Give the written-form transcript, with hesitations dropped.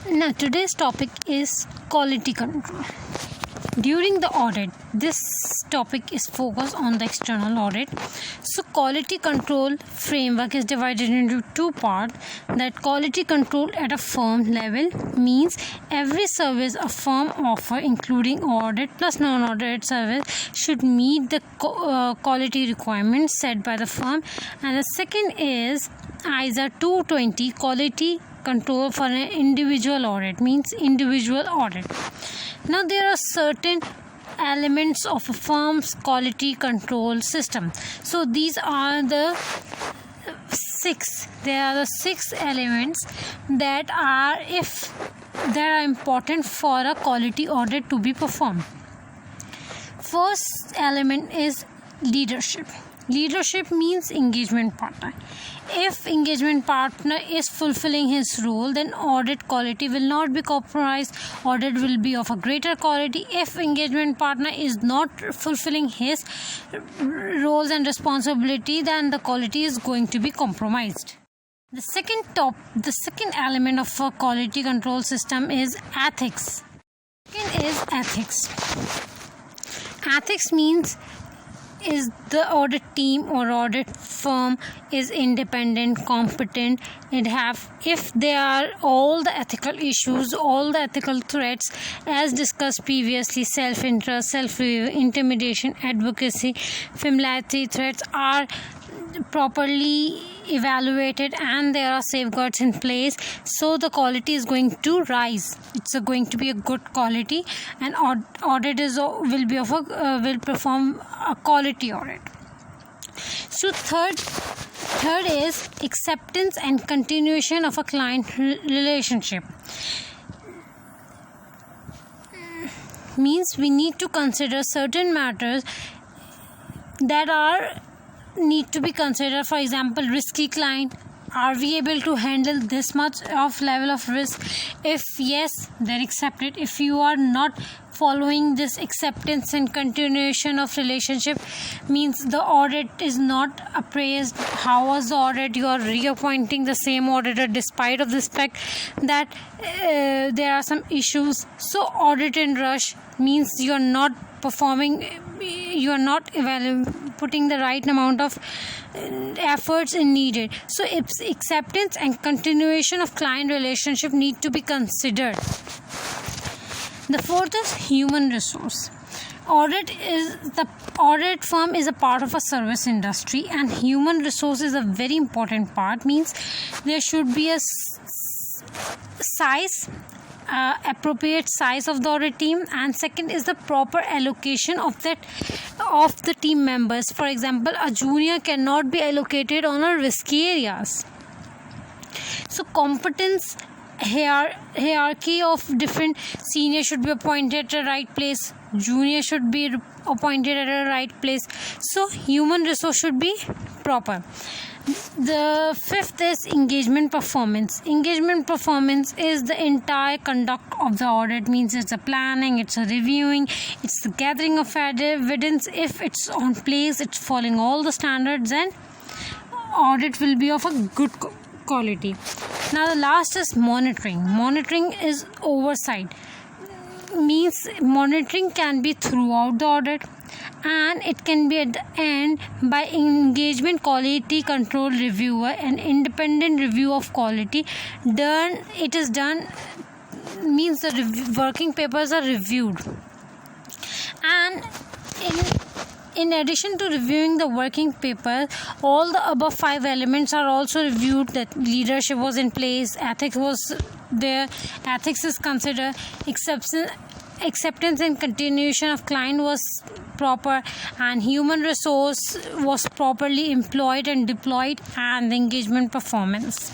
Now today's topic is quality control. During the audit, this topic is focused on the external audit. So quality control framework is divided into two parts. That quality control at a firm level means every service a firm offer, including audit plus non-audit service, should meet the quality requirements set by the firm. And the second is ISA 220 quality control for an individual audit, means individual audit. Now there are certain elements of a firm's quality control system. So these are the six. There are the six elements that are important for a quality audit to be performed. First element is leadership. Leadership means engagement partner. If engagement partner is fulfilling his role, then audit quality will not be compromised. Audit will be of a greater quality. If engagement partner is not fulfilling his roles and responsibility, then the quality is going to be compromised. The second element of a quality control system is ethics. Second is ethics. Ethics means is the audit team or audit firm is independent, competent. If there are all the ethical issues, all the ethical threats as discussed previously, self-interest, self-review, intimidation, advocacy, familiarity threats are properly evaluated and there are safeguards in place, so the quality is going to rise. It's going to be a good quality, and audit will perform a quality audit. So third is acceptance and continuation of a client relationship. Means we need to consider certain matters that need to be considered. For example, risky client. Are we able to handle this much of level of risk? If yes, then accept it. If you are not following this acceptance and continuation of relationship, means the audit is not appraised. How was the audit? You are reappointing the same auditor despite of this fact that there are some issues. So audit in rush means you are not performing, you are not putting the right amount of efforts needed. So it's acceptance and continuation of client relationship need to be considered. The fourth is human resource. Audit firm is a part of a service industry, and human resource is a very important part. Means there should be a appropriate size of the audit team, and second is the proper allocation of the team members. For example, a junior cannot be allocated on a risky areas. So competence hierarchy of different senior should be appointed at the right place, junior should be appointed at the right place. So human resource should be proper. The fifth is engagement performance. Engagement performance is the entire conduct of the audit. Means it's a planning, it's a reviewing, it's the gathering of evidence. If it's on place, it's following all the standards, and audit will be of a good quality. Now the last is monitoring. Monitoring is oversight. Means monitoring can be throughout the audit, and it can be at the end by engagement quality control reviewer and independent review of quality done. It is done means the working papers are reviewed, and in addition to reviewing the working paper, all the above 5 elements are also reviewed. That leadership was in place, ethics was there, ethics is considered, acceptance and continuation of client was proper, and human resource was properly employed and deployed, and the engagement performance.